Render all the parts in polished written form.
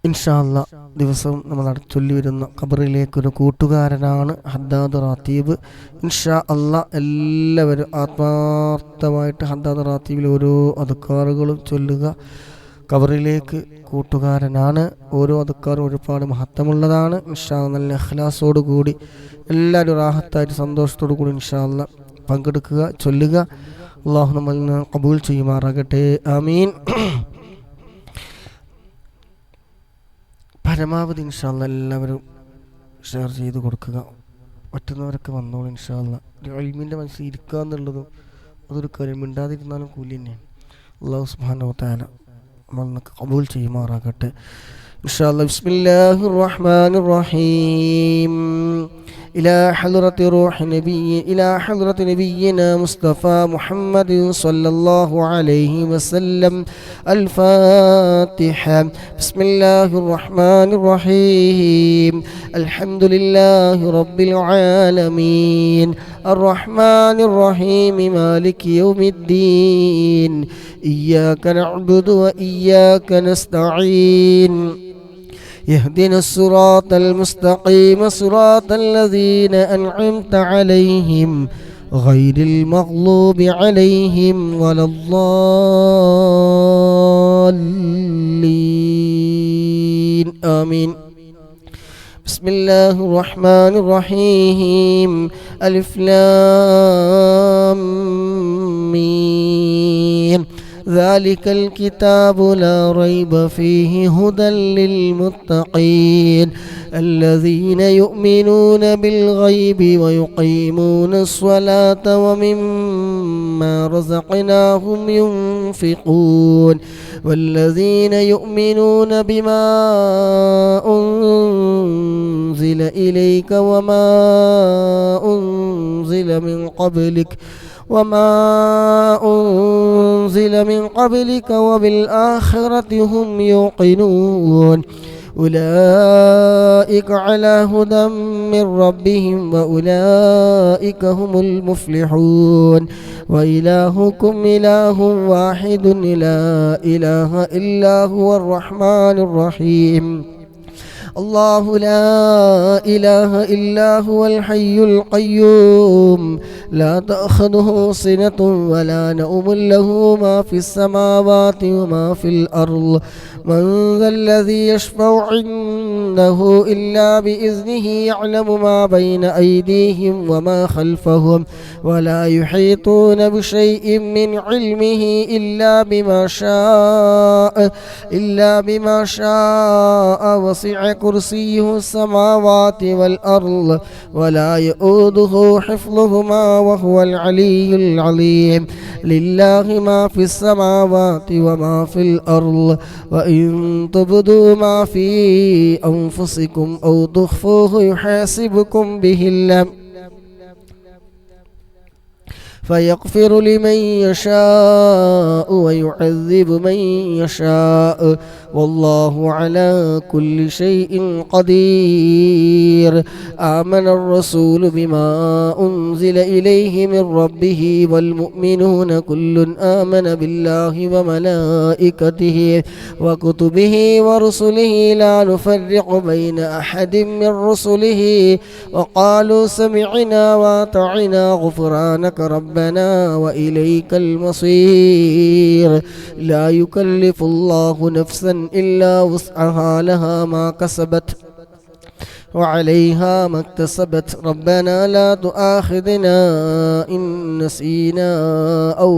ഇൻഷാ അല്ലാ ദിവസവും നമ്മൾ ചൊല്ലി വരുന്ന ഖബറിലേക്കൊരു കൂട്ടുകാരനാണ് ഹദ്ദാദ് റാത്തീബ്. ഇൻഷാ അല്ലാ എല്ലാവരും ആത്മാർത്ഥമായിട്ട് ഹദ്ദാദ് റാത്തീബിൽ ഓരോ അദ്കാറുകളും ചൊല്ലുക. ഖബറിലേക്ക് കൂട്ടുകാരനാണ്. ഓരോ അദ്കാറും ഒരുപാട് മഹത്വമുള്ളതാണ്. ഇൻഷാ അല്ലാ നല്ല ഇഖ്ലാസോടു കൂടി എല്ലാവരും റാഹത്തായിട്ട് സന്തോഷത്തോടു കൂടി ഇൻഷാ അല്ലാ പങ്കെടുക്കുക, ചൊല്ലുക. അള്ളാഹു നമ്മളിൽ നിന്ന് ഖബൂൽ ചെയ്യുമാറാകട്ടെ. ആമീൻ. പരമാവധി ഇൻഷാ അല്ലാ എല്ലാവരും ഷെയർ ചെയ്ത് കൊടുക്കുക. പറ്റുന്നവരൊക്കെ വന്നോളൂ ഇൻഷാ അല്ലാ. ഇൽമിൻ്റെ മനസ്സിൽ ഇരിക്കുക എന്നുള്ളതും അതൊരു കാര്യം, മിണ്ടാതിരുന്നാലും കൂലി തന്നെയാണ്. അല്ലാഹു സുബ്ഹാനഹു വ തആല നമ്മൾക്ക് ഖബൂൽ ചെയ്യുമാറാകട്ടെ. ഇൻഷാ അല്ലാ. ബിസ്മില്ലാഹിർ റഹ്മാനിർ റഹീം. إلى حضرة نبينا مصطفى محمد صلى الله عليه وسلم. الفاتحة. بسم الله الرحمن الرحيم. الحمد لله رب العالمين الرحمن الرحيم مالك يوم الدين إياك نعبد وإياك نستعين اهدنا الصراط المستقيم صراط الذين أنعمت عليهم غير المغضوب عليهم ولا الضالين آمين. بسم الله الرحمن الرحيم. ألف لام ميم. ذلك الكتاب لا ريب فيه هدى للمتقين الذين يؤمنون بالغيب ويقيمون الصلاة ومما رزقناهم ينفقون والذين يؤمنون بما أنزل إليك وما أنزل من قبلك وبالآخرة هم يوقنون أولئك على هدى من ربهم وأولئك هم المفلحون وإلهكم إله واحد لا إله إلا هو الرحمن الرحيم. الله لا إله إلا هو الحي القيوم لا تأخذه سنة ولا نوم له ما في السماوات وما في الأرض من ذا الذي يشفع عنده إلا بإذنه يعلم ما بين أيديهم وما خلفهم ولا يحيطون بشيء من علمه إلا بما شاء وسع كرسيه السماوات والأرض ولا يؤوده حفظهما وهو العلي العظيم. لله ما في السماوات وما في الأرض وإن تبدوا ما في أنفسكم أو تخفوه يحاسبكم به الله فيغفر لمن يشاء ويعذب من يشاء والله على كل شيء قدير. آمن الرسول بما أنزل إليه من ربه والمؤمنون كل آمن بالله وملائكته وكتبه ورسله لا نفرق بين أحد من رسله وقالوا سمعنا وأطعنا غفرانك ربنا وإليك المصير. لا يكلف الله نفسا إلا وسعها لها ما كسبت وعليها ما اكتسبت. ربنا لا تؤاخذنا إن نسينا أو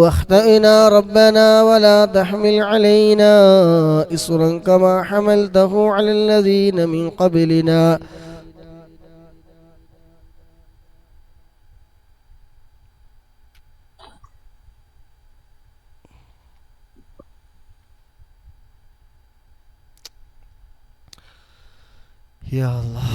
أخطأنا ربنا ولا تحمل علينا إصرا كما حملته على الذين من قبلنا. يا الله.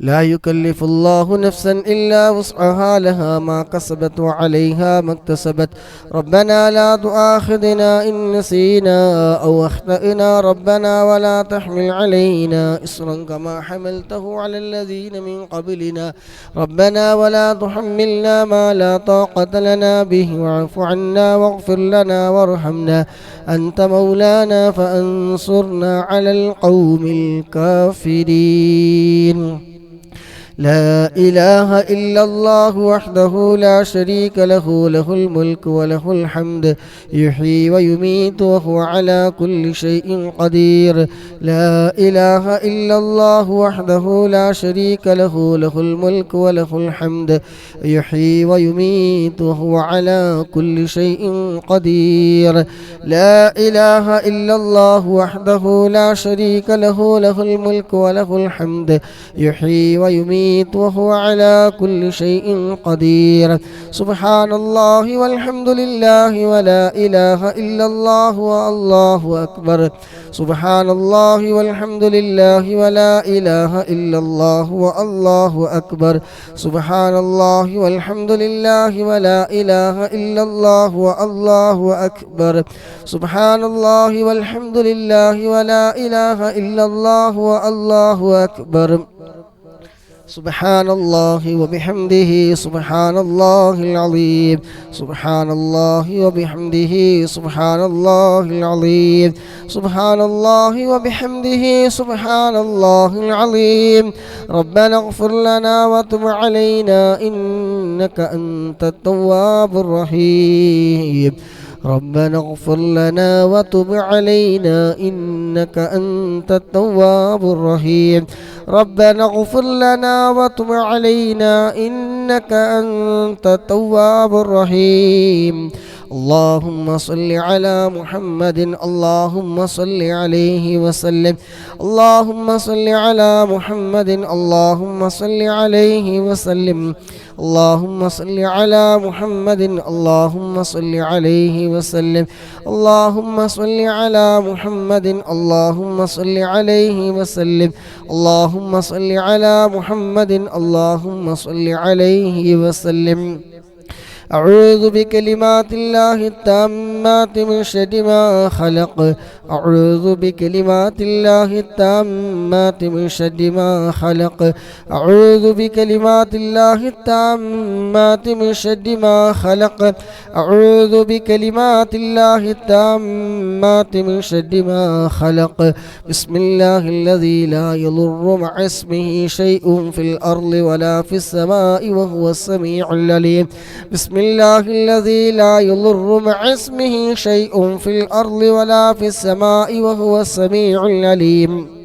لا يكلف الله نفسا إلا وسعها لها ما كسبت وعليها ما اكتسبت ربنا لا تؤاخذنا إن نسينا أو أخطأنا ربنا ولا تحمل علينا إصرا كما حملته على الذين من قبلنا ربنا ولا تحملنا ما لا طاقة لنا به واعف عنا واغفر لنا وارحمنا أنت مولانا فانصرنا على القوم الكافرين. لا إله إلا الله وحده لا شريك له له الملك وله الحمد يحيي ويميت وهو على كل شيء قدير. لا إله إلا الله وحده لا شريك له له الملك وله الحمد يحيي ويميت وهو على كل شيء قدير. لا إله إلا الله وحده لا شريك له له الملك وله الحمد يحيي ويميت وهو على كل شيء قدير. سبحان الله والحمد لله ولا إله إلا الله والله أكبر. سبحان الله والحمد لله ولا إله إلا الله والله أكبر. سبحان الله والحمد لله ولا إله إلا الله والله أكبر. سبحان الله والحمد لله ولا إله إلا الله والله أكبر. سبحان الله وبحمده سبحان الله العظيم. سبحان الله وبحمده سبحان الله العظيم. سبحان الله وبحمده سبحان الله العظيم. ربنا اغفر لنا وتب علينا إنك أنت التواب الرحيم. ربنا اغفر لنا وتب علينا إنك أنت التواب الرحيم. ربنا اغفر لنا وتب علينا إنك أنت التواب الرحيم. اللهم صل على محمد اللهم صل عليه وسلم. اللهم صل على محمد اللهم صل عليه وسلم. اللهم صل على محمد اللهم صل عليه وسلم. اللهم صل على محمد اللهم صل عليه وسلم. اللهم صل على محمد اللهم صل عليه وسلم. أعوذ بكلمات الله التامات من شر ما خلق. أعوذ بكلمات الله التامات من شر ما خلق. أعوذ بكلمات الله التامات من شر ما خلق. أعوذ بكلمات الله التامات من شر ما خلق. بسم الله الذي لا يضر مع اسمه شيء في الأرض ولا في السماء وهو السميع العليم. بسم الله الذي لا يضر مع اسمه شيء في الأرض ولا في السماء وهو السميع العليم.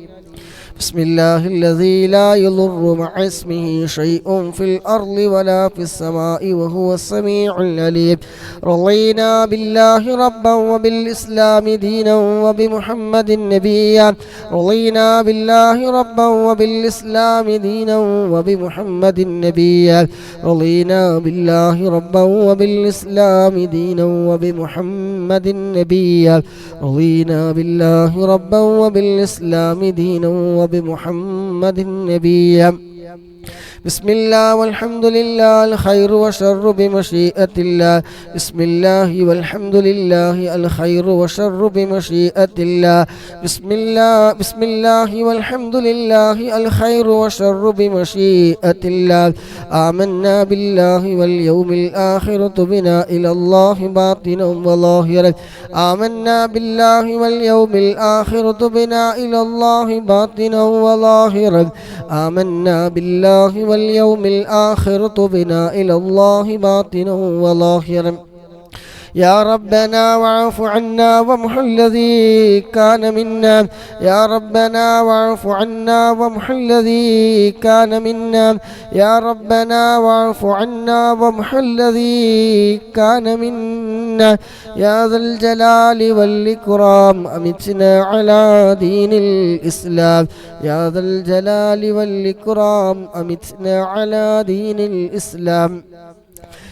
بسم الله الذي لا يضر مع اسمه شيء في الأرض ولا في السماء وهو السميع العليم. رضينا بالله ربا وبالإسلام دينا وبمحمد نبيا. رضينا بالله ربا وبالإسلام دينا وبمحمد نبيا. رضينا بالله ربا وبالإسلام دينا وبمحمد نبيا. رضينا بالله ربا وبالإسلام دينا بمحمد النبي. بسم الله والحمد لله الخير وشر بمشيئة الله. بسم الله والحمد لله الخير وشر بمشيئة الله. بسم الله والحمد لله الخير وشر بمشيئة الله. آمنا بالله واليوم الآخر تبنا إلى الله باطنا وظاهرا. آمنا بالله واليوم الآخر تبنا إلى الله باطنا وظاهرا. آمنا بالله واليوم الآخر تبنا إلى الله باطنا وظاهرا. يا ربنا واعف عنا وامح الذي كان منا. يا ربنا واعف عنا وامح الذي كان منا. يا ربنا واعف عنا وامح الذي كان منا. يا ذا الجلال والإكرام أمتنا على دين الإسلام. يا ذا الجلال والإكرام أمتنا على دين الإسلام.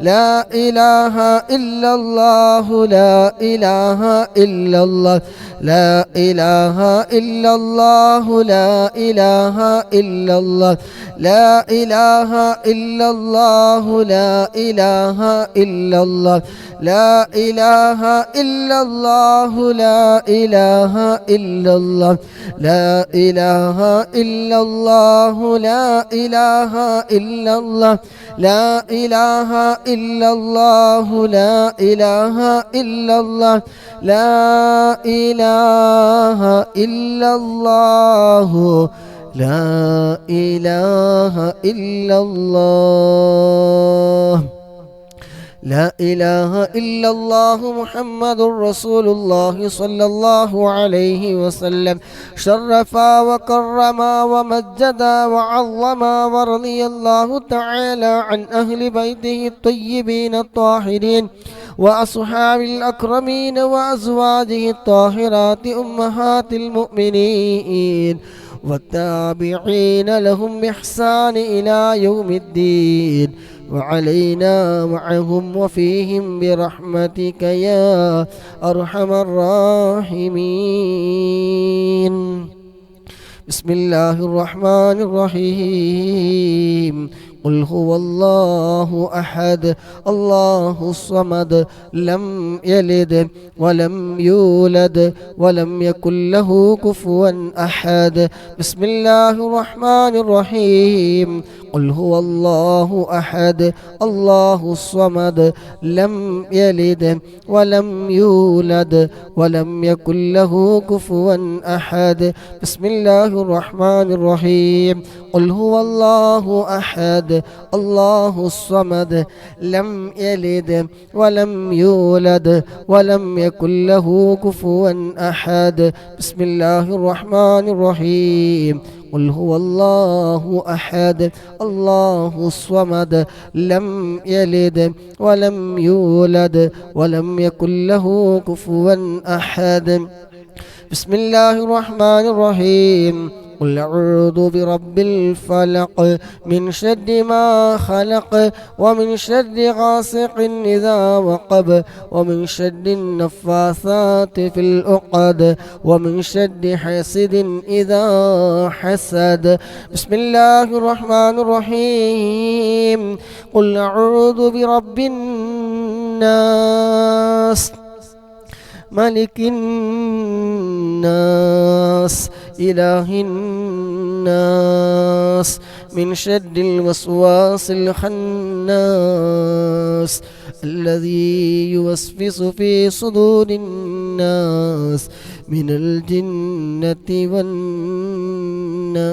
لا إله إلا الله لا إله إلا الله لا إله إلا الله لا إله إلا الله لا إله إلا الله لا إله إلا الله لا إله إلا الله لا إله إلا الله لا إله إلا الله لا إله إلا الله لا إله إلا الله لا إله إلا الله لا إله إلا الله لا إله إلا الله لا إله إلا الله محمد رسول الله صلى الله عليه وسلم شرفا وكرما ومجدا وعظما ورضي الله تعالى عن أهل بيته الطيبين الطاهرين وأصحاب الأكرمين وأزواجه الطاهرات أمهات المؤمنين والتابعين لهم بإحسان إلى يوم الدين وعلينا معهم وفيهم برحمتك يا أرحم الراحمين. بسم الله الرحمن الرحيم. قل هو الله أحد الله الصمد لم يلد ولم يولد ولم يكن له كفوا أحد. بسم الله الرحمن الرحيم. قل هو الله أحد الله الصمد لم يلد ولم يولد ولم يكن له كفوا أحد. بسم الله الرحمن الرحيم. قل هو الله أحد الله الصمد لم يلد ولم يولد ولم يكن له كفوا أحد. بسم الله الرحمن الرحيم. قل هو الله أحد الله الصمد لم يلد ولم يولد ولم يكن له كفوا أحد. بسم الله الرحمن الرحيم. قل أعوذ برب الفلق من شر ما خلق ومن شر غاسق إذا وقب ومن شر النفاثات في العقد ومن شر حاسد إذا حسد. بسم الله الرحمن الرحيم. قل أعوذ برب الناس ملك الناس إله الناس من شر الوسواس الخناس الذي يوسوس في صدور الناس من الجنة والناس.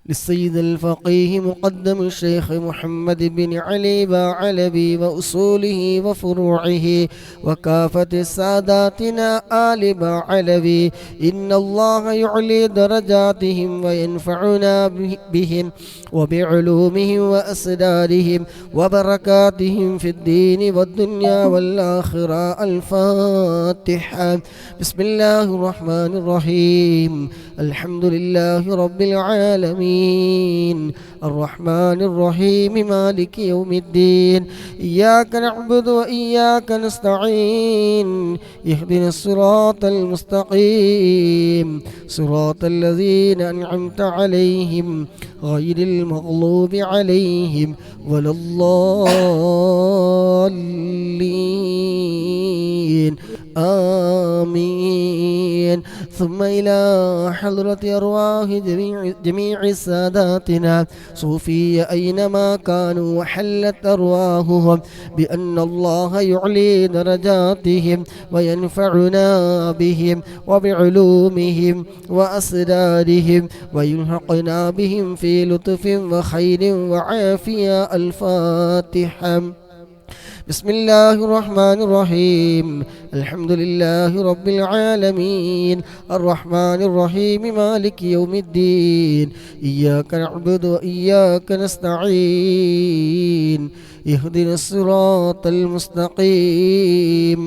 للسيد الفقيه مقدم الشيخ محمد بن علي بعلبي وأصوله وفروعه وكافة ساداتنا آل بعلبي إن الله يعلي درجاتهم وينفعنا بهم وبعلومهم وأسرارهم وبركاتهم في الدين والدنيا والآخرة. الفاتحة. بسم الله الرحمن الرحيم. الحمد لله رب العالمين الرحمن الرحيم مالك يوم الدين إياك نعبد وإياك نستعين اهدنا الصراط المستقيم صراط الذين أنعمت عليهم غير المغضوب عليهم ولا الضالين آمين. ثم إلى حضرة أرواح جميع ساداتنا صوفية أينما كانوا وحلت أرواحهم بأن الله يعلي درجاتهم وينفعنا بهم وبعلومهم وأسرارهم ويلحقنا بهم في لطف وخير وعافية. الفاتحة. بسم الله الرحمن الرحيم. الحمد لله رب العالمين الرحمن الرحيم مالك يوم الدين إياك نعبد وإياك نستعين اهدنا الصراط المستقيم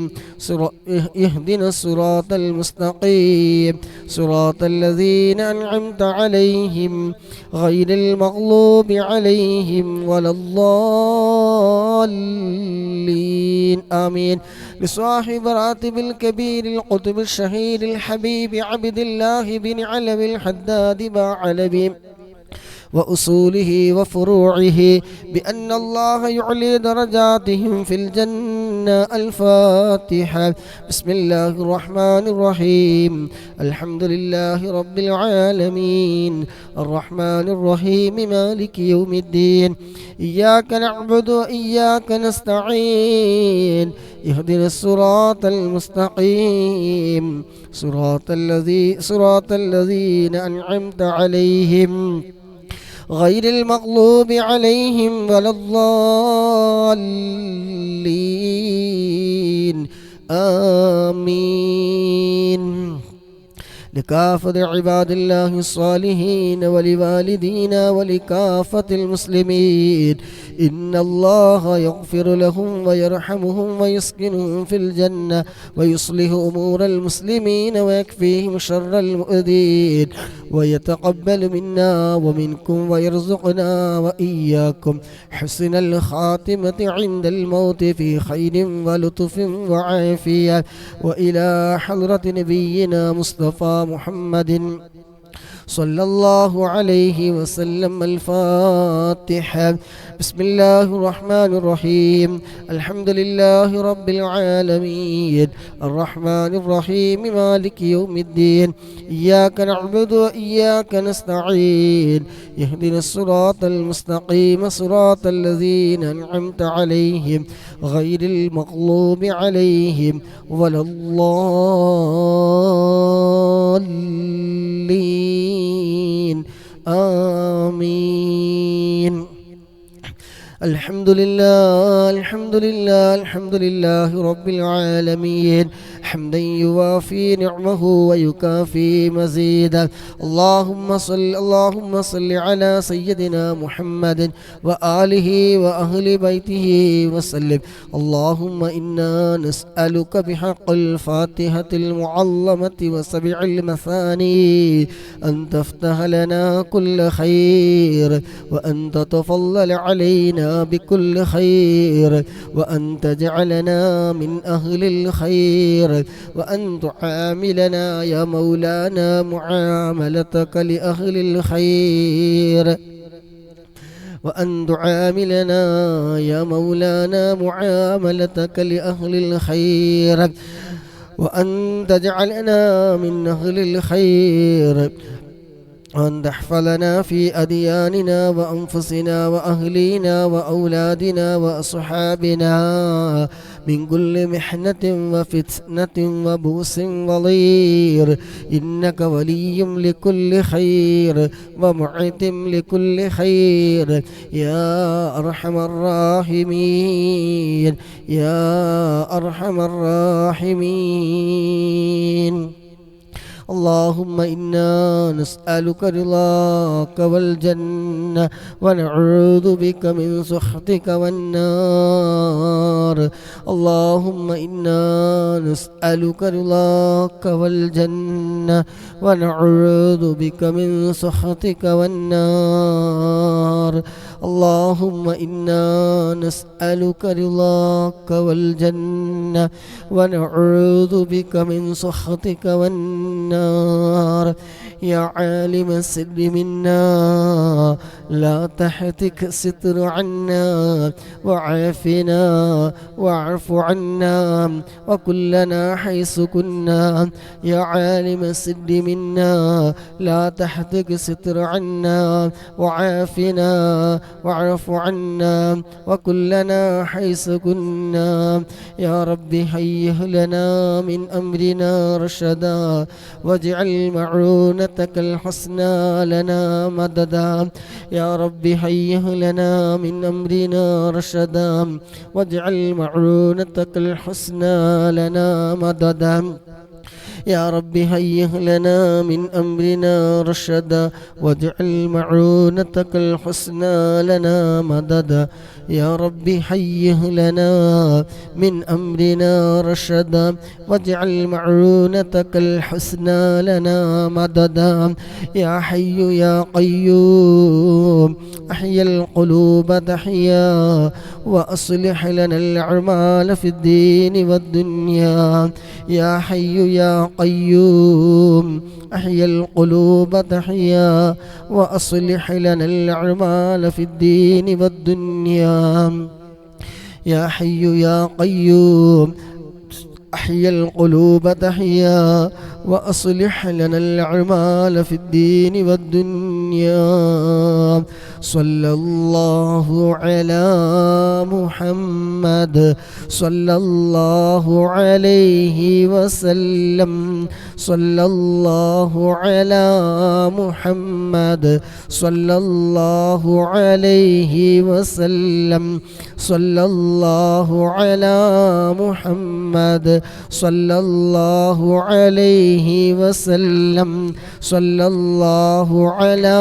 اهدنا الصراط المستقيم صراط الذين أنعمت عليهم غير المغلوب عليهم ولا الضالين آمين. بصاحب راتب الكبير القطب الشهيد الحبيب عبد الله بن علوي الحداد باعلبي وأصوله وفروعه بأن الله يعلي درجاتهم في الجنة. الفاتحة. بسم الله الرحمن الرحيم. الحمد لله رب العالمين الرحمن الرحيم مالك يوم الدين إياك نعبد وإياك نستعين اهدنا الصراط المستقيم صراط الذين أنعمت عليهم غير المغلوب عليهم ولا الضالين آمين. لكافة عباد الله الصالحين ولوالدينا ولكافة المسلمين إن الله يغفر لهم ويرحمهم ويسكنهم في الجنة ويصلح أمور المسلمين ويكفيهم شر المؤذين ويتقبل منا ومنكم ويرزقنا وإياكم حسن الخاتمة عند الموت في خير ولطف وعافية. وإلى حضرة نبينا مصطفى محمد صلى الله عليه وسلم. الفاتحة. بسم الله الرحمن الرحيم. الحمد لله رب العالمين الرحمن الرحيم مالك يوم الدين إياك نعبد وإياك نستعين اهدنا الصراط المستقيم صراط الذين أنعمت عليهم غير المغلوب عليهم ولا الضالين آمين. الحمد لله الحمد لله الحمد لله رب العالمين حمدا يوافي نعمه ويكافي مزيدا. اللهم صل على سيدنا محمد وآله وأهل بيته وسلم. اللهم إنا نسألك بحق الفاتحة المعظمة وسبع المثاني أن تفتح لنا كل خير وأن تتفضل علينا بكل خير وأن تجعلنا من أهل الخير وأن تعاملنا يا مولانا معاملتك لأهل الخير وأن تعاملنا يا مولانا معاملتك لأهل الخير وأن تجعلنا من أهل الخير وأن تحفظنا في أدياننا وأنفسنا وأهلينا وأولادنا وأصحابنا من كل محنة وفتنة وبؤس وضير إنك ولي لكل خير ومعت لكل خير يا أرحم الراحمين يا أرحم الراحمين. اللهم إنا نسألك رضاك والجنة ونعوذ بك من سخطك والنار. اللهم إنا نسألك رضاك والجنة ونعوذ بك من سخطك والنار. اللهم إنا نسألك رضاك والجنة ونعوذ بك من سخطك والنار. يا عالم السر منا لا تحتك ستر عنا وعافنا واعف عنا وكلنا حيث كنا. يا عالم السر منا لا تحتك ستر عنا وعافنا واعف عنا وكلنا حيث كنا. يا رب هيئ لنا من أمرنا رشدا واجعل معونتك الحسنى لنا مددا. يا رب هيئ لنا من أمرنا رشدا واجعل معونتك الحسنى لنا مددا. يا رب هيئ لنا من أمرنا رشدا واجعل معونتك الحسنى لنا مددا يا رب هيئ لنا من أمرنا رشدا واجعل معونتك الحسنى لنا مددا يا حي يا قيوم أحيي القلوب تحيا وأصلح لنا الأعمال في الدين والدنيا يا حي يا قيوم أحيي القلوب تحيا وأصلح لنا الأعمال في الدين والدنيا يا حي يا قيوم أحيي القلوب تحيا وأصلح لنا الأعمال في الدين والدنيا صلى الله على محمد صلى الله عليه وسلم صلى الله على محمد صلى الله عليه وسلم صلى الله على محمد صلى الله عليه وسلم صلى الله على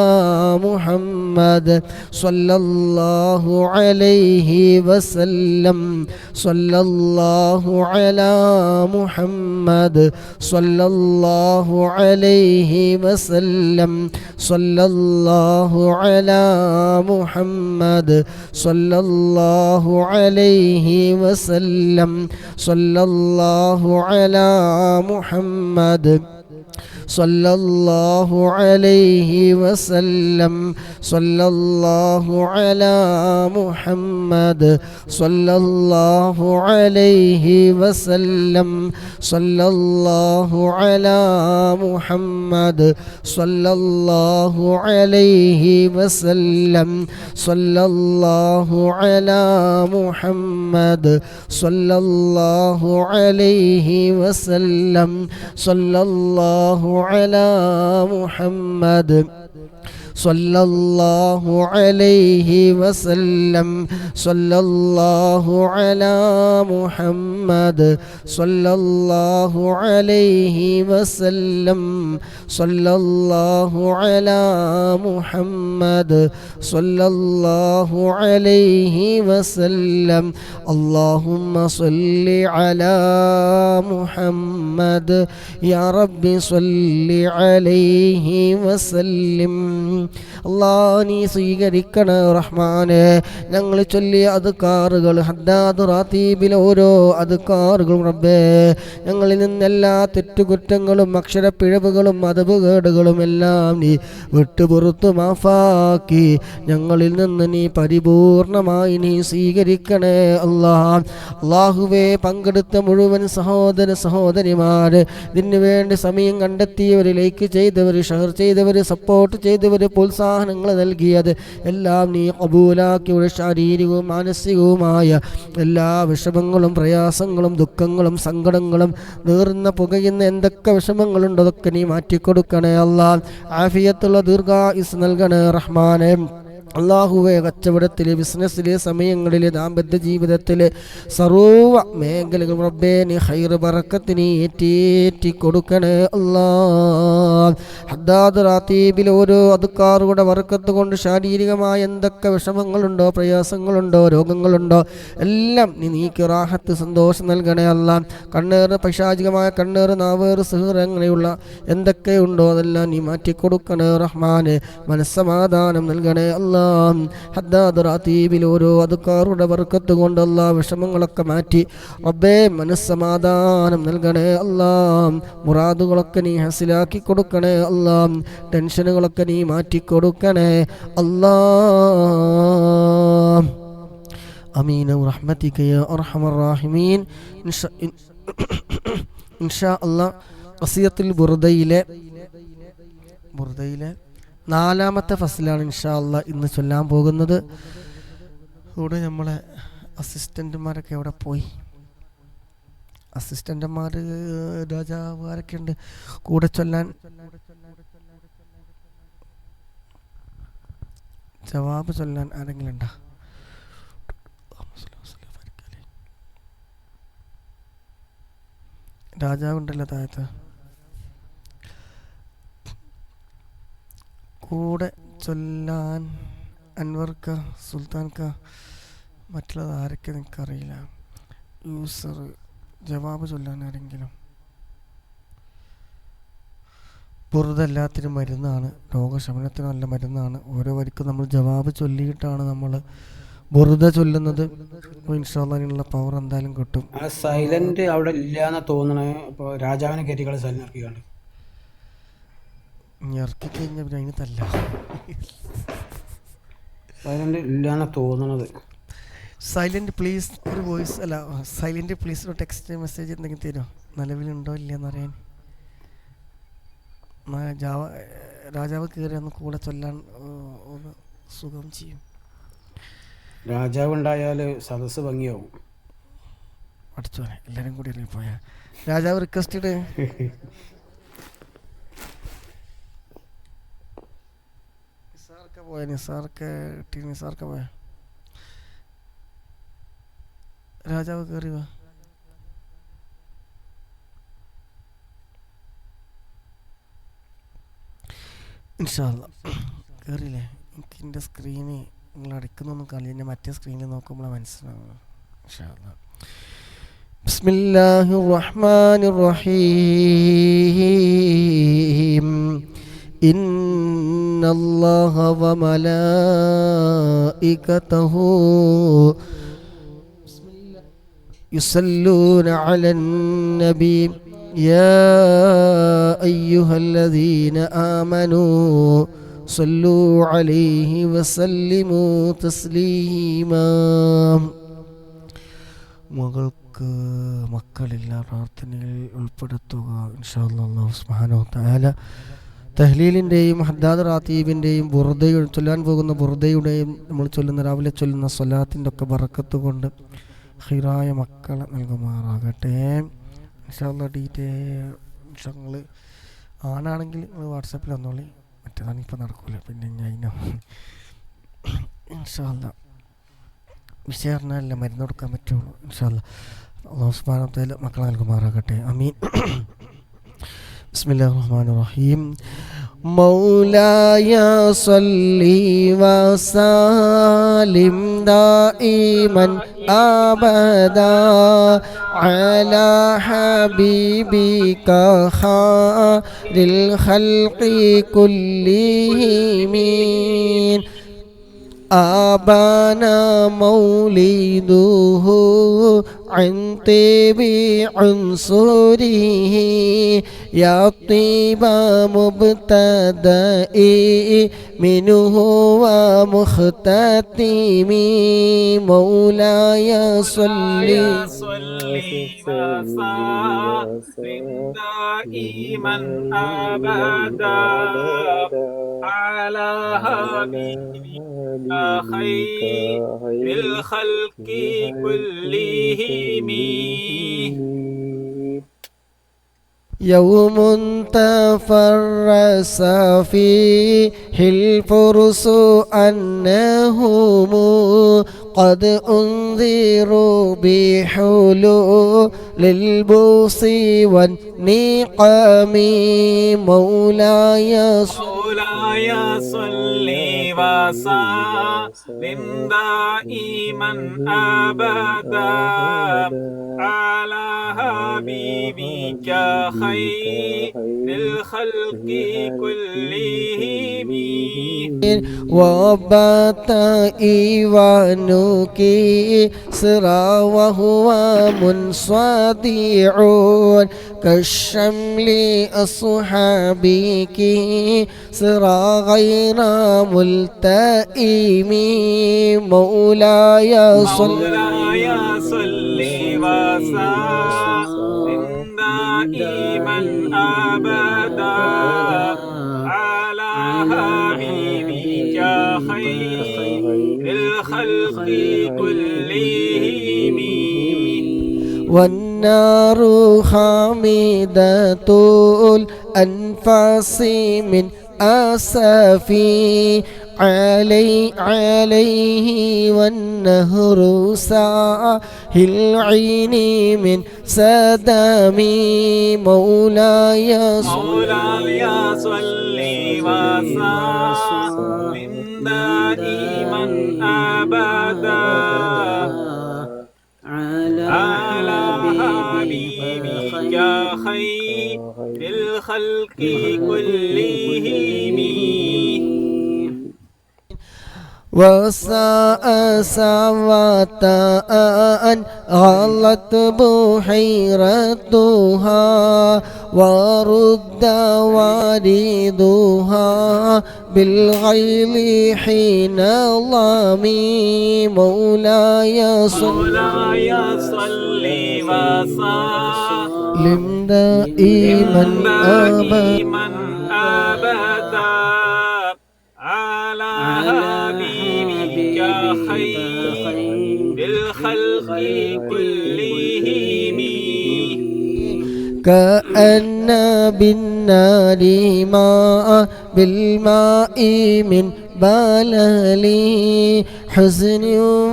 محمد صلى الله عليه وسلم صلى الله على محمد صلى الله عليه وسلم صلى الله على محمد صلى الله عليه وسلم صلى الله على محمد صلى الله عليه وسلم صلى الله على محمد صلى الله عليه وسلم صلى الله على محمد صلى الله عليه وسلم صلى الله على محمد صلى الله عليه وسلم صلى الله على محمد صلى الله عليه وسلم صلى الله على محمد صلى الله عليه وسلم صلى الله على محمد صلى الله عليه وسلم اللهم صل على محمد يا رب صل عليه وسلم അല്ലാഹ് നീ സ്വീകരിക്കണ റഹ്മാനെ ഞങ്ങൾ ചൊല്ലിയ അദ്കാറുകൾ ഹദ്ദാദ് റാത്തീബിലെ ഓരോ അദ്കാറുകളും റബ്ബേ ഞങ്ങളിൽ നിന്നെല്ലാ തെറ്റുകുറ്റങ്ങളും അക്ഷരപ്പിഴവുകളും അദബുകേടുകളും എല്ലാം നീ വിട്ടുപുറത്തു മാഫാക്കി ഞങ്ങളിൽ നിന്ന് നീ പരിപൂർണമായി നീ സ്വീകരിക്കണേ അല്ലാഹുവേ പങ്കെടുത്ത മുഴുവൻ സഹോദര സഹോദരിമാര് ഇതിനു വേണ്ടി സമയം കണ്ടെത്തിയവർ ലൈക്ക് ചെയ്തവർ ഷെയർ ചെയ്തവർ സപ്പോർട്ട് ചെയ്തവർ പ്രോത്സാഹനങ്ങൾ നൽകിയത് എല്ലാം നീ ഖബൂലാക്കിയുടെ ശാരീരികവും മാനസികവുമായ എല്ലാ വിഷമങ്ങളും പ്രയാസങ്ങളും ദുഃഖങ്ങളും സങ്കടങ്ങളും നീറുന്ന പുകയുന്ന എന്തൊക്കെ വിഷമങ്ങളുണ്ടോ അതൊക്കെ നീ മാറ്റിക്കൊടുക്കണേ അല്ലാഹ് ആഫിയത്തുള്ള ദീർഘായുസ് നൽകണേ റഹ്മാനെ അല്ലാഹുവേ കച്ചവടത്തിലെ ബിസിനസ്സിലെ സമയങ്ങളിലെ ദാമ്പത്യ ജീവിതത്തിലെ സർവ്വ മേഖലകളും റബ്ബേ നീ ഖൈർ ബറക്കത്ത് നീ ഏറ്റി കൊടുക്കണേ അല്ലാഹ് ഹദ്ദാദ് റാത്തീബിലെ ഓരോ അദ്കാറുകളുടെ ബറക്കത്ത് കൊണ്ട് ശാരീരികമായ എന്തൊക്കെ വിഷമങ്ങളുണ്ടോ പ്രയാസങ്ങളുണ്ടോ രോഗങ്ങളുണ്ടോ എല്ലാം നീ നീക്കി റാഹത്ത് സന്തോഷം നൽകണേ അല്ലാഹ് കണ്ണേറ് പൈശാചികമായ കണ്ണേറ് നാവേറ് സിഹ്ർ അങ്ങനെയുള്ള എന്തൊക്കെയുണ്ടോ അതെല്ലാം നീ മാറ്റിക്കൊടുക്കണേ റഹ്മാനെ മനസ്സമാധാനം നൽകണേ അല്ലാഹ് ഹദ്ദാദ് റാത്തീബിൽ ഓരോ അദ്കാറുടെ ബർക്കത്ത് കൊണ്ട് അല്ലാഹ് വിഷമങ്ങളൊക്കെ മാറ്റി റബ്ബേ മനസ്സമാധാനം നൽകണേ അല്ലാഹ് മുറാദുകളൊക്കെ നീ ഹസിലാക്കി കൊടുക്കണേ അല്ലാഹ് ടെൻഷനുകളൊക്കെ നീ മാറ്റി കൊടുക്കണേ അല്ലാഹ് അമീൻ റഹ്മതിക യാ അർഹമർ റഹീമീൻ ഇൻഷാ അല്ലാഹ് ഖസിയത്തുൽ ബുർദയിലെ നാലാമത്തെ ഫസ്ലാണ് ഇൻഷാ അല്ലാഹ് ഇന്ന് ചൊല്ലാൻ പോകുന്നത്. ഇവിടെ നമ്മളെ അസിസ്റ്റന്റുമാരൊക്കെ എവിടെ പോയി? അസിസ്റ്റന്റുമാർ രാജാവാരൊക്കെ ഉണ്ട് കൂടെ ചൊല്ലാൻ? ജവാബ് ചൊല്ലാൻ ആരെങ്കിലും ഉണ്ടോ? രാജാവുണ്ടല്ലോ താഴത്ത്. കൂടെ ചൊല്ലാൻ അൻവർക്ക, സുൽത്താൻക്ക, മറ്റുള്ളത് ആരൊക്കെ നിനക്കറിയില്ല. യൂസർ ജവാബ് ചൊല്ലാൻ ആരെങ്കിലും. ബുർദ എല്ലാത്തിനും മരുന്നാണ്, രോഗശമനത്തിന് നല്ല മരുന്നാണ്. ഓരോ വരിക്കും നമ്മൾ ജവാബ് ചൊല്ലിയിട്ടാണ് നമ്മൾ ബുർദ ചൊല്ലുന്നത്. അപ്പോൾ ഇൻഷാ അല്ലാഹ് അതിനുള്ള പവർ എന്തായാലും കിട്ടും. സൈലന്റ് അവിടെ ഇല്ലാന്ന് തോന്നണേ. ഇപ്പോൾ രാജാവിനെ കയറ്റികൾ സൈലന്റ് ഇറക്കിയാണ് ഇറക്കി കഴിഞ്ഞാൽ പിന്നെ അതിന് തല്ല. സൈലന്റ് ഇല്ലാന്ന് തോന്നണത്. സൈലന്റ് പ്ലീസ് ഒരു വോയിസ് അല്ല, സൈലന്റ് പ്ലീസ് ഒരു ടെക്സ്റ്റ് മെസ്സേജ് എന്തെങ്കിലും തരുമോ, നിലവിലുണ്ടോ ഇല്ലയെന്ന് അറിയാൻ. രാജാവ് കയറി ഒന്ന് കൂടെ ചൊല്ലാൻ ഒന്ന് സുഖം ചെയ്യും. രാജാവ് ഉണ്ടായാൽ സദസ്സ് ഭംഗിയാവും. പഠിച്ചോനെ എല്ലാവരും കൂടി ഇറങ്ങി പോയാ രാജാവ് റിക്വസ്റ്റ് നിസാർക്ക് പോയ നിസാർക്ക് പോയ രാജാവ് കയറി വാ. ഇൻഷാ അല്ലാഹ് കയറിയില്ലേ? എനിക്ക് എൻ്റെ സ്ക്രീന് നിങ്ങൾ അടിക്കുന്നൊന്നും കളി, ഞാൻ മറ്റേ സ്ക്രീനിൽ നോക്കുമ്പോഴാണ് മനസ്സിലാവുന്നത്. ഇൻഷാ അല്ലാഹ്. ബിസ്മില്ലാഹിർ റഹ്മാനിർ റഹീം. ഇന്നല്ലാഹ വ മലായികതഹു യുസല്ലൂന അലൻ നബി യാ അയ്യുഹല്ലദീന ആമനൂ സല്ലൂ അലൈഹി വസല്ലിമൂ തസ്ലീമാ. മകൾക്ക് മക്കളില്ല, പ്രാർത്ഥനയിൽ ഉൾപ്പെടുത്തുക ഇൻഷാ അല്ലാഹ്. അല്ലാഹു സുബ്ഹാനഹു വ തആല തഹ്ലീലിൻ്റെയും ഹദ്ദാദ് റാത്തീബിൻ്റെയും ബുർദയുടെ ചൊല്ലാൻ പോകുന്ന ബുർദയുടെയും നമ്മൾ ചൊല്ലുന്ന രാവിലെ ചൊല്ലുന്ന സ്വലാത്തിൻ്റെ ഒക്കെ ബറക്കത്ത് കൊണ്ട് ഖൈറായ മക്കളെ നൽകുമാറാകട്ടെ ഇൻഷാ അല്ലാഹ്. നിങ്ങൾ ആണാണെങ്കിൽ നിങ്ങൾ വാട്സാപ്പിൽ വന്നോളി, മറ്റേതാണ് ഇപ്പോൾ നടക്കില്ല. പിന്നെ ഞാൻ ഇൻഷാ അല്ലാഹ് വിഷയം അറിഞ്ഞാലല്ലേ മരുന്ന് കൊടുക്കാൻ പറ്റുള്ളൂ. ഇൻഷാ അല്ലാഹ്. അല്ലാഹു സുബ്ഹാനഹു വ തആല മക്കളെ നൽകുമാറാകട്ടെ. ആമീൻ. ബിസ്മില്ലാഹിർ റഹ്മാനിർ റഹീം. മൗലായ സല്ലി വസല്ലിം ദായിമൻ അബദാ അലാ ഹബീബിക ഖൈറിൽ ഖൽഖി കുല്ലിഹിം. ആബാന മൗലിദുഹു عن طيب عنصره يا طيب مبتدئي منه ومختتمي مولاي صلي دائما أبدا على حبيبك خير الخلق كلهم. يوم تفرس فيه الفرس أنهم قد أنذروا بحلول البوص والنقم مولاي صل وسلم دائما أبدا على حبيبك خير الخلق كلهم. وبات إيوانك سرى وهو منصدع كالشمل أصحابك سرى غير ملتئم مولاي صل وسلم دائما أبدا على حبيبك خير الخلق كلهم. والنار حامدة الأنفاس من أسفي عليه والنهر ساهل العين من سدامي مولاي صل وسلم دائما أبدا على حبيبك خير الخلق كلهم وساء سوات أن غلت بحيرتها ورد واردها بالغيل حين ظلمي مولاي صل وسلم دائما أبدا على حبيبك خير الخلق كلهم كأن بالنار ماء بالماء من بللي حزن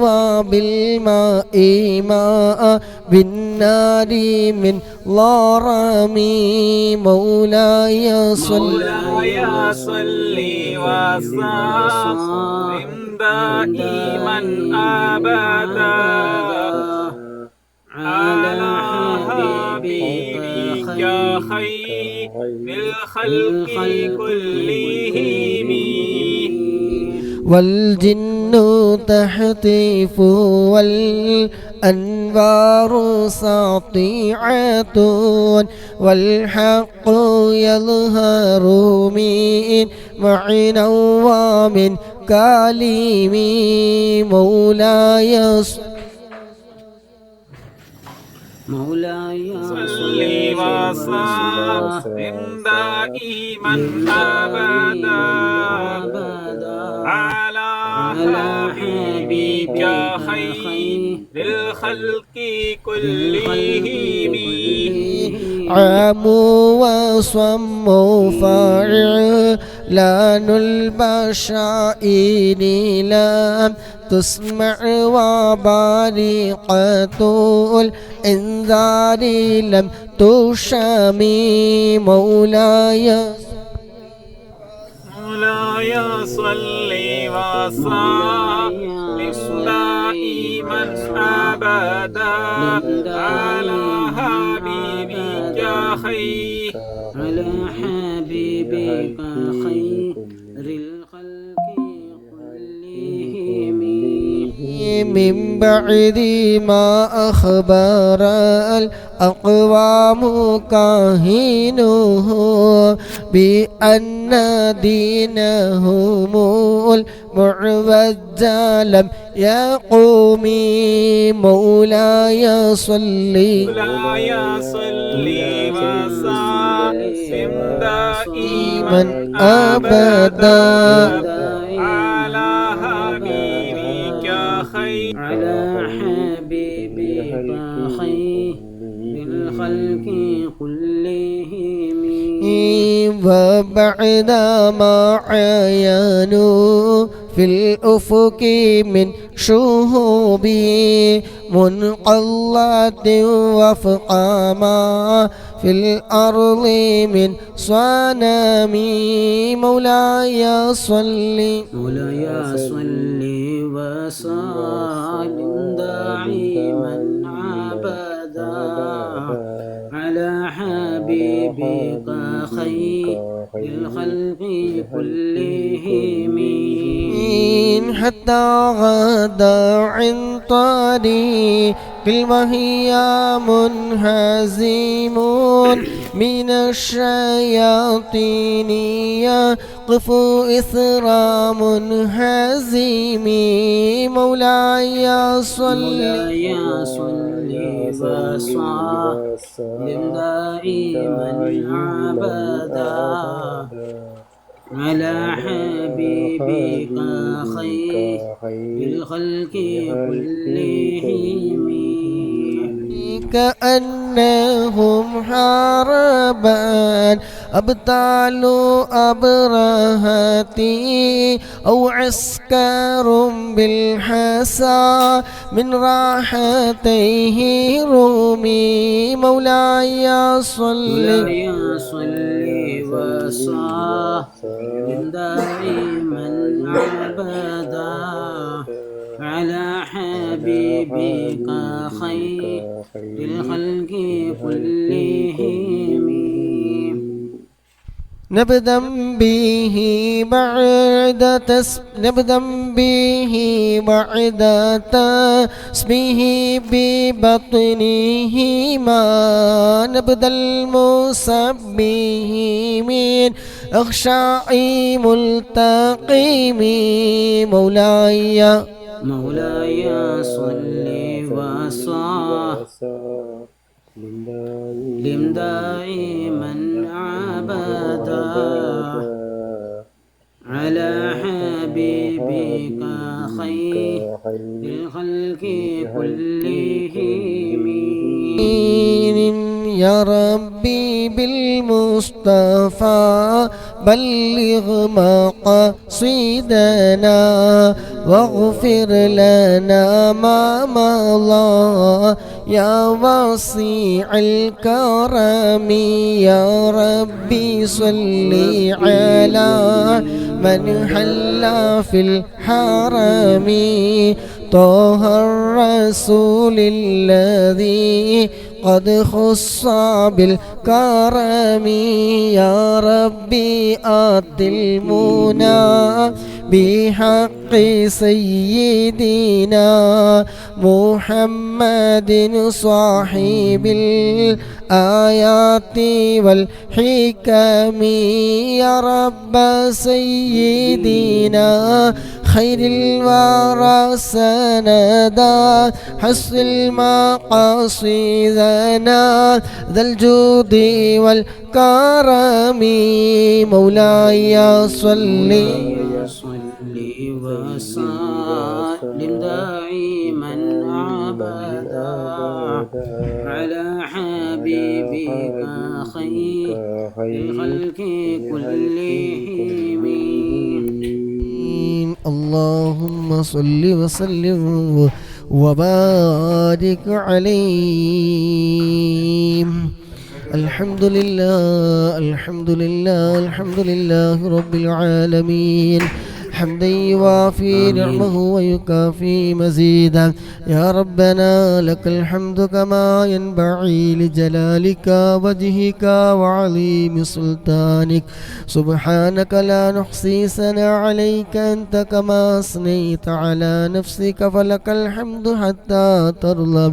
وبالماء ماء بالنار من ضرمي مولاي صل وسلم دائما أبدا على حبيبك خير الخلق كلهم والجن تحتف والأنوار ساطعة والحق يظهر من معن ومن كلمي مولاي صل وسلم دائما أبدا على حبيبك خير الخلق كلهم عام وصم فعلان البشائر لم تسمع وبريقة الإنذار لم تشمي مولاي صل وسلم دائما أبدا على حبيبك خير الخلق كلهم من بعد ما أخبر الأقوام كاهنه بأن دينهم المعوج لم يقوم مولاي صل وسلم دائما أبدا على حبيبك خير الخلق كلهم وبعد ما عينوا في الأفق من شهوب منقلة وفق ما في الأرض من صنم مولاي صل وسلم دائما أبدا على حبيبك خير الخلق كلهم حتى غدا عن طريق وهي منهزم من الشياطين يقف إثر منهزم مولاي صل وسلم دائما أبدا على حبيبك خير الخلق كلهم كأنهم حربان أبطال أبرهتي أو عسكر بالحسا من راحتيه رومي مولاي صل وسلم دائما أبدا على حبيبك خير الخلق كلهم. نبدأ به بعد تسبيه ببطنه ما نبدأ المسبه من أخشاع ملتقم مولاي صل وسلم دائما أبدا على حبيبك خير الخلق كلهم. يا ربي بالمصطفى بلغ مقاصدنا واغفر لنا ما مضى يا واسع الكرم. يا ربي صل على من حل في الحرم طه الرسول الذي قد خص بالكرم. يا ربي آت المنى بحق سيدنا محمد صاحب الآيات والحكم. يا رب سيدنا خير الورى سندا حصل مقاصدنا ذا الجود والكرم مولاي صل وسلم دائما أبدا على حبيبك خير الخلق كلهم. اللهم صل وسلم وبارك عليه. الحمد لله الحمد لله الحمد لله رب العالمين حمدا يوافي نعمه ويكافي مزيدا. يا ربنا لك الحمد كما ينبغي لجلالك وجهك وعظيم سلطانك. سبحانك لا نحصي ثناء عليك أنت كما أثنيت على نفسك فلك الحمد حتى ترضى.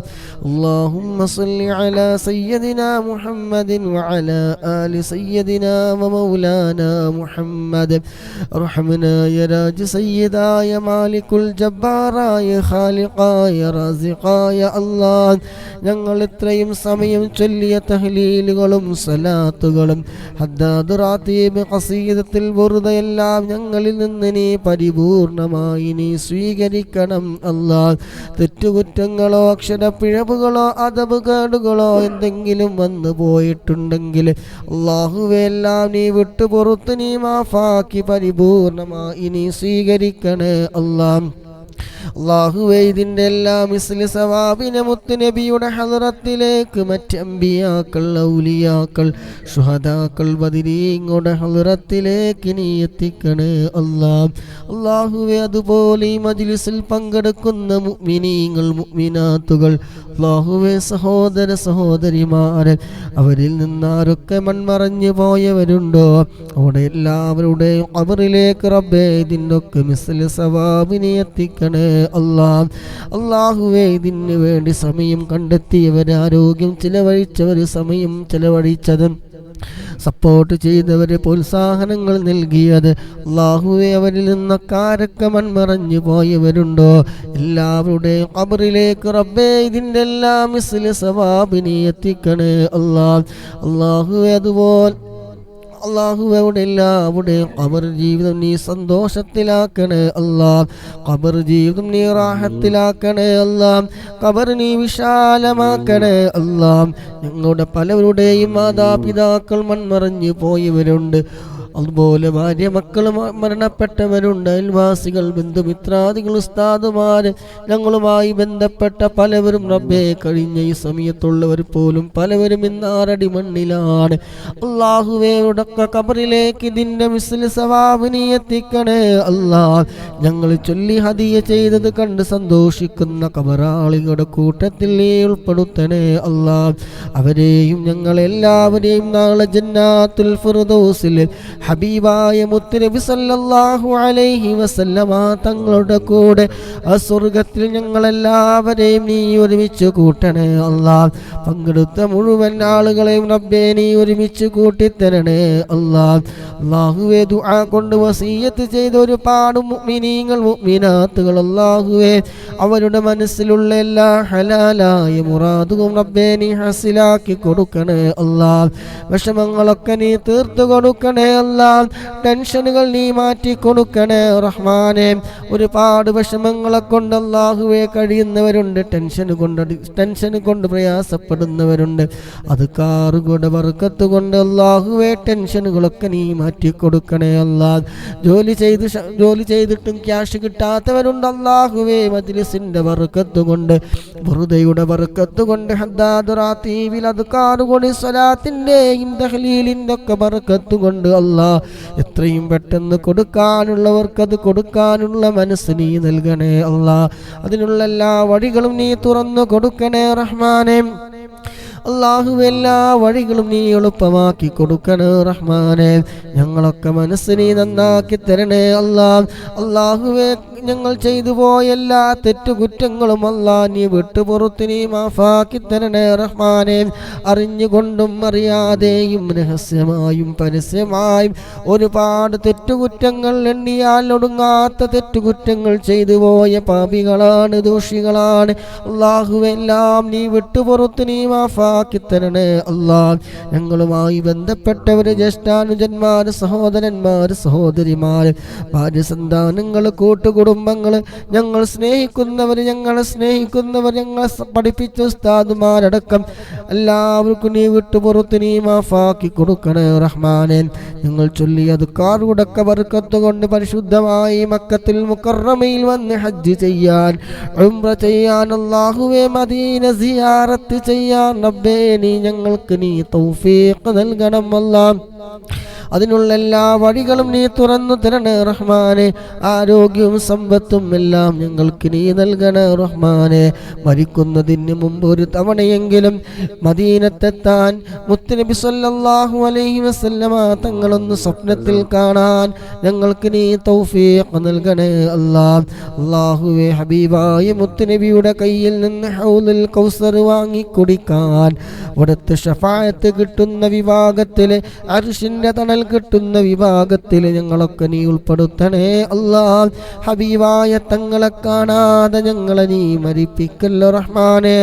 اللهم صل على سيدنا محمد وعلى آل سيدنا ومولانا محمد. ارحمنا يا രാജ സയ്യിദായ മാലിക്കുൽ ജബ്ബാറായ ഖാലിഖായ റാസിഖായ അല്ലാഹ് ഞങ്ങൾ ഇത്രയും സമയം ചൊല്ലിയ തഹ്ലീലുകളും സലാത്തുകളും ഹദ്ദാദ് റാത്തീബ് ഖസീദത്തുൽ ബുർദയെല്ലാം ഞങ്ങളിൽ നിന്ന് നീ പരിപൂർണമായി നീ സ്വീകരിക്കണം അല്ലാഹ്. തെറ്റുകുറ്റങ്ങളോ അക്ഷരപ്പിഴവുകളോ അദബ് കേടുകളോ എന്തെങ്കിലും വന്നു പോയിട്ടുണ്ടെങ്കിൽ അല്ലാഹുവേ എല്ലാം നീ വിട്ടുപുറത്ത് നീ മാഫാക്കി പരിപൂർണമായി നീ സ്വീകരിക്കണേ അല്ലാഹ്. അല്ലാഹുവേ ഇതിൻ്റെ എല്ലാം മിസ്ലി സവാബിനെ മുത്ത് നബിയുടെ ഹളറത്തിലേക്ക് മറ്റ് അമ്പിയാക്കൾ ഔലിയാക്കൾ ശുഹദാക്കൾ ബദരീങ്ങളുടെ ഹളറത്തിലേക്ക് നീ എത്തിക്കണേ അല്ലാഹ്. അല്ലാഹുവേ അതുപോലെ ഈ മജ്ലിസിൽ പങ്കെടുക്കുന്ന മുഅ്മിനീങ്ങൾ മുഅ്മിനാത്തുകൾ അല്ലാഹുവേ സഹോദര സഹോദരിമാരെ അവരിൽ നിന്നാരൊക്കെ മൺമറഞ്ഞു പോയവരുണ്ടോ അവിടെ എല്ലാവരുടെയും ഖബറിലേക്ക് റബ്ബേ ഇതിൻ്റെ ഒക്കെ മിസ്ലി സവാബിനെ എത്തിക്കണേ അല്ലാഹ്. അല്ലാഹുവേ ഇതിന് വേണ്ടി സമയം കണ്ടെത്തിയവർ ആരോഗ്യം ചിലവഴിച്ചവർ സമയം ചിലവഴിച്ചത് സപ്പോർട്ട് ചെയ്തവരെ പ്രോത്സാഹനങ്ങൾ നൽകിയത് അല്ലാഹുവേ അവരിൽ നിന്നൊക്കെ ആരൊക്കെ മൺമറഞ്ഞു പോയവരുണ്ടോ എല്ലാവരുടെയും ഖബറിലേക്ക് റബ്ബേ ഇതിൻ്റെ എല്ലാം മിസ്ലി സവാബിനെ എത്തിക്കണേ അല്ലാഹ്. അല്ലാഹുവേ അതുപോലെ അള്ളാഹുവേ അവിടെ എല്ലാവരുടെയും ഖബർ ജീവിതം നീ സന്തോഷത്തിലാക്കണേ അല്ലാ. ഖബർ ജീവിതം നീ റാഹത്തിലാക്കണേ അല്ലാ. ഖബർ നീ വിശാലമാക്കണേ അല്ലാ. ഞങ്ങളുടെ പലവരുടെയും മാതാപിതാക്കൾ മൺമറഞ്ഞു പോയവരുണ്ട്, അതുപോലെ ഭാര്യ മക്കൾ മരണപ്പെട്ടവരുണ്ട്, അയൽവാസികൾ, ബന്ധുമിത്രാദികൾ, ഉസ്താദുമാർ, ഞങ്ങളുമായി ബന്ധപ്പെട്ട പലവരും റബ്ബേ കഴിഞ്ഞ ഈ സമയത്തുള്ളവർ പോലും പലവരും ഇന്ന് ആറടി മണ്ണിലാണ്. അള്ളാഹുവേടൊക്കെ ഖബറിലേക്ക് ഇതിൻ്റെ മിസ്ൽ സവാബ് നീ എത്തിക്കണേ അല്ലാ. ഞങ്ങൾ ചൊല്ലി ഹദിയ ചെയ്തത് കണ്ട് സന്തോഷിക്കുന്ന ഖബറാളികളുടെ കൂട്ടത്തിൽ നീ ഉൾപ്പെടുത്തണേ അല്ലാ. അവരെയും ഞങ്ങളെല്ലാവരെയും നാളെ ജന്നാത്തുൽ ഫിർദൗസിൽ ഹബീബായ മുത്തുനബി സല്ലല്ലാഹു അലൈഹി വസല്ലമ തങ്ങളുടെ കൂടെ ആ സ്വർഗത്തിൽ ഞങ്ങളെല്ലാവരെയും നീ ഒരുമിച്ച് കൂട്ടണേ അല്ലാ. പങ്കെടുത്ത മുഴുവൻ ആളുകളെയും റബ്ബേ നീ ഒരുമിച്ച് കൂട്ടിത്തരണേ അല്ലാ. അല്ലാഹുവേ ദുആ കൊണ്ട് വസിയ്യത്ത് ചെയ്ത ഒരുപാട് മുഅ്മിനീങ്ങൾ മുഅ്മിനാത്തുകൾ അല്ലാഹുവേ അവരുടെ മനസ്സിലുള്ള എല്ലാ ഹലാലായ മുറാദുകളും റബ്ബേ നീ ഹസിലാക്കി കൊടുക്കണേ അല്ലാ. വിഷമങ്ങളൊക്കെ നീ തീർത്തു കൊടുക്കണേ അല്ലാ. ടെൻഷനുകൾ നീ മാറ്റി കൊടുക്കണേ റഹ്മാനെ. ഒരുപാട് വിഷമങ്ങളെ കൊണ്ട് അല്ലാഹുവേ കഴിയുന്നവരുണ്ട്, ടെൻഷൻ കൊണ്ട് പ്രയാസപ്പെടുന്നവരുണ്ട്. അത് കാറുകളുടെ ബർക്കത്ത് കൊണ്ട് അല്ലാഹുവേ ടെൻഷനുകളൊക്കെ നീ മാറ്റി കൊടുക്കണേ അല്ലാ. ജോലി ചെയ്തിട്ടും ക്യാഷ് കിട്ടാത്തവരുണ്ട് അല്ലാഹുവേ മജ്ലിസിന്റെ ബർക്കത്ത് കൊണ്ട്, ബുറുദയുടെ ബർക്കത്ത് കൊണ്ട്, ഹദ്ദാദ് റാത്തീബിൽ അദ്കാറുകൊണ്ട്, സ്വലാത്തിന്റെയും തഹ്ലീലിന്റെ ഒക്കെ ബർക്കത്ത് കൊണ്ട് അല്ലാ എത്രയും പെട്ടെന്ന് കൊടുക്കാനുള്ളവർക്കത് കൊടുക്കാനുള്ള മനസ്സ് നീ നൽകണേ അല്ലാ. അതിനുള്ള എല്ലാ വഴികളും നീ തുറന്നു കൊടുക്കണേ റഹ്മാനെ. അല്ലാഹു എല്ലാ വഴികളും നീ എളുപ്പമാക്കി കൊടുക്കണേ റഹ്മാനെ. ഞങ്ങളൊക്കെ മനസ്സ് നീ നന്നാക്കി തരണേ അല്ലാ. അല്ലാഹുവേ ഞങ്ങൾ ചെയ്തു പോയ എല്ലാ തെറ്റുകുറ്റങ്ങളും അല്ലാ നീ വിട്ടുപുറത്ത് നീ മാഫാക്കി തരണേ റഹ്മാനെ. അറിഞ്ഞുകൊണ്ടും അറിയാതെയും രഹസ്യമായും പരസ്യമായും ഒരുപാട് തെറ്റുകുറ്റങ്ങൾ എണ്ണിയാൽ ഒടുങ്ങാത്ത തെറ്റുകുറ്റങ്ങൾ ചെയ്തു പോയ പാപികളാണ്, ദോഷികളാണ്. അല്ലാഹുവെല്ലാം നീ വിട്ടുപുറത്ത് നീ മാഫാക്കി തരണേ അല്ലാ. ഞങ്ങളുമായി ബന്ധപ്പെട്ടവര്, ജ്യേഷ്ഠാനുജന്മാര്, സഹോദരന്മാര്, സഹോദരിമാര്, ഭാര്യ സന്താനങ്ങൾ, കൂട്ടുകുടുംബങ്ങൾ, ഞങ്ങൾ സ്നേഹിക്കുന്നവർ, ഞങ്ങളെ പഠിപ്പിച്ച ഉസ്താദുമാരടക്കം എല്ലാവർക്കും നീ വിട്ടുപുറത്ത് നീ മാഫാക്കി കൊടുക്കണേ റഹ്മാനെ. ഞങ്ങൾ ചൊല്ലിയത് കാറുടക്ക ബർക്കത്ത് കൊണ്ട് പരിശുദ്ധമായി മക്കത്തുൽ മുക്കറമയിൽ വന്ന് ഹജ്ജ് ചെയ്യാൻ, ഉംറ ചെയ്യാൻ, അല്ലാഹുവേ മദീന സിയാറത്ത് ചെയ്യാൻ റബ്ബേ നീ ഞങ്ങൾക്ക് നീ തൗഫീഖ് നൽകണം അല്ലാ. അതിനുള്ള എല്ലാ വഴികളും നീ തുറന്നു തരണേ റഹ്മാനെ. ആരോഗ്യവും സമ്പത്തും എല്ലാം ഞങ്ങൾക്ക് നീ നൽകണേ റഹ്മാനെ. മരിക്കുന്നതിന് മുമ്പ് ഒരു തവണയെങ്കിലും മദീനത്തെത്താൻ മുത്തുനബി സല്ലല്ലാഹു അലൈഹി വസല്ലമ തങ്ങളൊന്ന് സ്വപ്നത്തിൽ കാണാൻ ഞങ്ങൾക്ക് നീ തൗഫീഖ് നൽകണേ അല്ലാ. അല്ലാഹുവേ ഹബീബായ മുത്തുനബിയുടെ കയ്യിൽ നിന്ന് ഹൗലുൽ കൗസർ വാങ്ങി കുടിക്കാൻ, അവിടുത്തെ ശഫാഅത്ത് കിട്ടുന്ന വിഭാഗത്തിലെ അർശിന്റെ തണൽ കിട്ടുന്ന വിഭാഗത്തിൽ ഞങ്ങളൊക്കെ നീ ഉൾപ്പെടുത്തണേ അല്ലാ. ഹബീബായ തങ്ങളെ കാണാതെ ഞങ്ങളെ നീ മരിപ്പിക്കല്ലോ റഹ്മാനെ.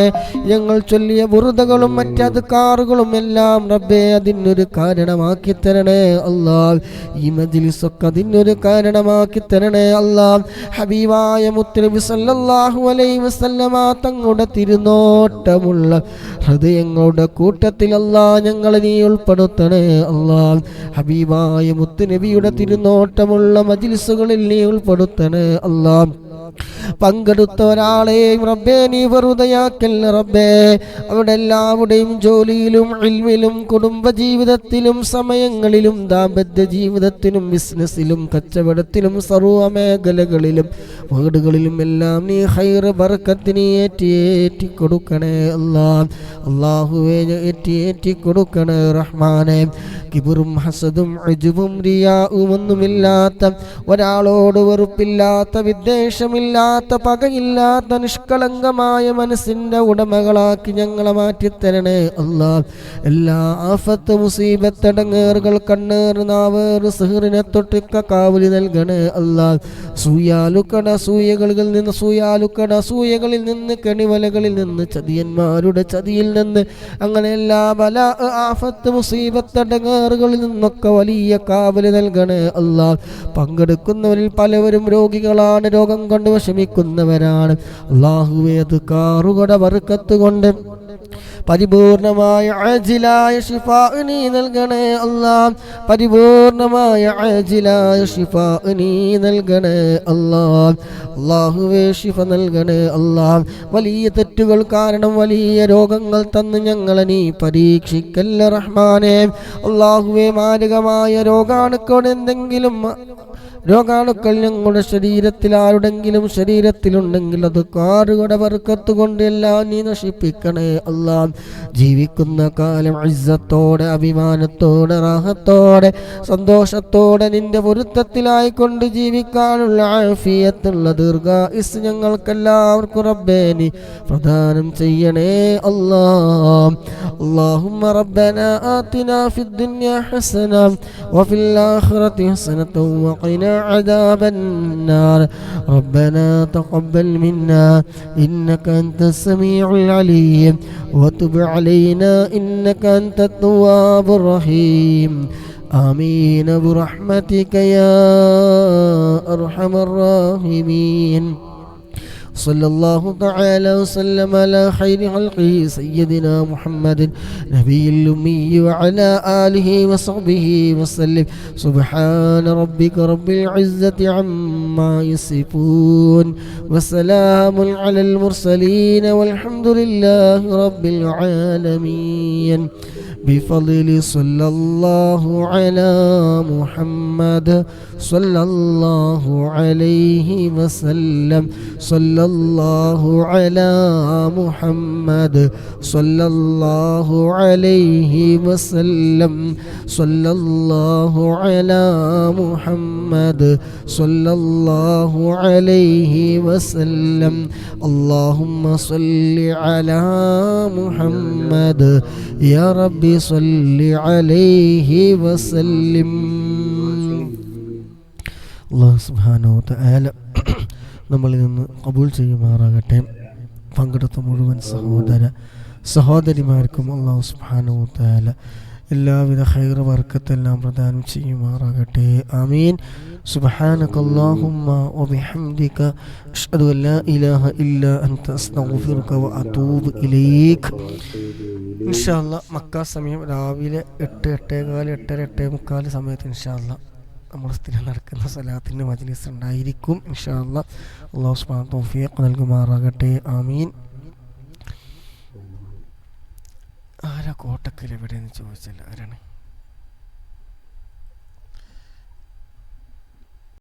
ഞങ്ങൾ ചൊല്ലിയ ബുറുദകളും മറ്റദ്കാറുകളും എല്ലാം റബ്ബേ അതിനൊരു കാരണമാക്കി തരണേ അല്ലാ. ഈ മജ്ലിസൊക്കെ അതിനൊരു കാരണമാക്കി തരണേ അല്ലാ. ഹബീബായ മുത്തുനബി സല്ലല്ലാഹു അലൈഹി വസല്ലമ തങ്ങളുടെ തിരുനോട്ടമുള്ള ഹൃദയങ്ങളുടെ കൂട്ടത്തിൽ അല്ലാ ഞങ്ങളെ നീ ഉൾപ്പെടുത്തണേ അല്ലാ. ഹബീബായ മുത്തുനബിയുടെ തിരുനോട്ടമുള്ള മജ്ലിസുകളിൽ നീ ഉൾപ്പെടുത്തണേ അല്ലാ. പങ്കെടുത്ത ഒരാളെയും റബ്ബേ നീ വെറുതെയാക്കല്ല റബ്ബേ. അവിടെ എല്ലാവരുടെയും ജോലിയിലും ഇൽമിലും കുടുംബജീവിതത്തിലും സമയങ്ങളിലും ദാമ്പത്യ ജീവിതത്തിലും ബിസിനസ്സിലും കച്ചവടത്തിലും സർവ്വ മേഖലകളിലും വീടുകളിലും എല്ലാം നീ ഖൈർ ബർക്കത്ത് നീ ഏറ്റി കൊടുക്കണേ അല്ലാ. അല്ലാഹുവേ ഏറ്റി കൊടുക്കണേ റഹ്മാനെ. കിബറും ഹസദും ഉജ്ബും റിയാഉം ഒന്നുമില്ലാത്ത, ഒരാളോട് വെറുപ്പില്ലാത്ത, വിദ്വേഷമില്ല വിഷമമില്ലാത്ത പകയില്ലാത്ത നിഷ്കളങ്കമായ മനസ്സിൻ്റെ ഉടമകളാക്കി ഞങ്ങളെ മാറ്റിത്തരണേ അല്ലാ. എല്ലാ ആഫത്ത് മുസീബത്ത് അടങ്ങേറുകൾ കണ്ണേറ് നാവേറ് സിഹറിനെ തൊട്ടിക്ക കാവലി നൽകണേ അല്ലാ. സൂയകളിൽ നിന്ന് കെണിവലകളിൽ നിന്ന് ചതിയന്മാരുടെ ചതിയിൽ നിന്ന് അങ്ങനെ എല്ലാ ബലാ ആഫത്ത് മുസീബത്ത് അടങ്ങേറുകളിൽ നിന്നൊക്കെ വലിയ കാവലി നൽകണേ അല്ലാ. പങ്കെടുക്കുന്നവരിൽ പലവരും രോഗികളാണ്, രോഗം കൊണ്ട് വിഷമിക്കുന്നവരാണ്. അല്ലാഹുവേ അത് കാറുകട ബർക്കത്ത് കൊണ്ട് പരിപൂർണമായ ആജിലായ ശിഫാ നീ നൽകണേ അല്ലാ. പരിപൂർണമായ ആജിലായ ശിഫാ നീ നൽകണേ അല്ലാ. അല്ലാഹുവേ ശിഫ നൽകണേ അല്ലാ. വലിയ തെറ്റുകൾ കാരണം വലിയ രോഗങ്ങൾ തന്ന് ഞങ്ങളെ നീ പരീക്ഷിക്കല്ല റഹ്മാനേ. അല്ലാഹുവേ മാരകമായ രോഗാണുക്കൾ ഞങ്ങളുടെ ശരീരത്തിൽ ആരുടെങ്കിലും ശരീരത്തിലുണ്ടെങ്കിൽ അത് കാറുകളുടെ ബർക്കത്ത് കൊണ്ട് എല്ലാം നീ നശിപ്പിക്കണേ അല്ലാ. ജീവിക്കുന്ന കാലം ഇസ്സത്തോടെ അഭിമാനത്തോടെ റാഹത്തോടെ സന്തോഷത്തോടെ നിന്റെ പൊരുത്തത്തിലായിക്കൊണ്ട് ജീവിക്കാനുള്ള ആഫിയത്തുള്ള ദീർഘായുസ്സ് ഞങ്ങൾക്കെല്ലാവർക്കും റബ്ബേ നീ പ്രദാനം ചെയ്യണേ അല്ലാ. اللهم ربنا آتنا في الدنيا حسنة وفي الآخرة حسنة وقنا عذاب النار. ربنا تقبل منا إنك أنت السميع العليم وتب علينا إنك أنت التواب الرحيم. آمين برحمتك يا أرحم الراحمين. صلى الله تعالى وسلم على خير خلقه سيدنا محمد نبي الأمي وعلى آله وصحبه وسلم. سبحان ربك رب العزة عما يصفون وسلام على المرسلين والحمد لله رب العالمين. بفضل صلى الله على محمد صلى الله عليه وسلم. صلى الله على محمد صلى الله عليه وسلم. صلى الله على محمد صلى الله عليه وسلم. اللهم صل على محمد يا رب صل عليه وسلم. അല്ലാഹു സുബ്ഹാനഹു വ തആല നമ്മളിൽ നിന്ന് ഖബൂൽ ചെയ്യുമാറാകട്ടെ. പങ്കെടുത്ത മുഴുവൻ സഹോദരിമാർക്കും അല്ലാഹു സുബ്ഹാനഹു വ തആല എല്ലാവിധ ഖൈർ ബർക്കത്തെല്ലാം പ്രദാനം ചെയ്യുമാറാകട്ടെ. ആമീൻ. സുബ്ഹാനകല്ലാഹുമ്മ വബിഹംദിക അഷ്ഹദു അൻ ലാ ഇലാഹ ഇല്ലാ അൻത അസ്തഗ്ഫിറുക വഅതൂബു ഇലൈക്. ഇൻഷാ അല്ലാഹ് മക്ക സമയം രാവിലെ 8, 8:15, 8:30, 8:45 സമയത്ത് ഇൻഷാ അല്ലാഹ് നമ്മൾ സ്ഥിരം നടക്കുന്ന സലാത്തിൻ്റെ മജ്ലിസ് ഉണ്ടായിരിക്കും ഇൻഷാ അല്ലാഹ്. അല്ലാഹു സുബ്ഹാനഹു തൗഫീഖ് നൽകുമാറാകട്ടെ. ആമീൻ. ആരാ കോട്ടക്കൽ എവിടെയെന്ന് ചോദിച്ചില്ല. ആരാണ്?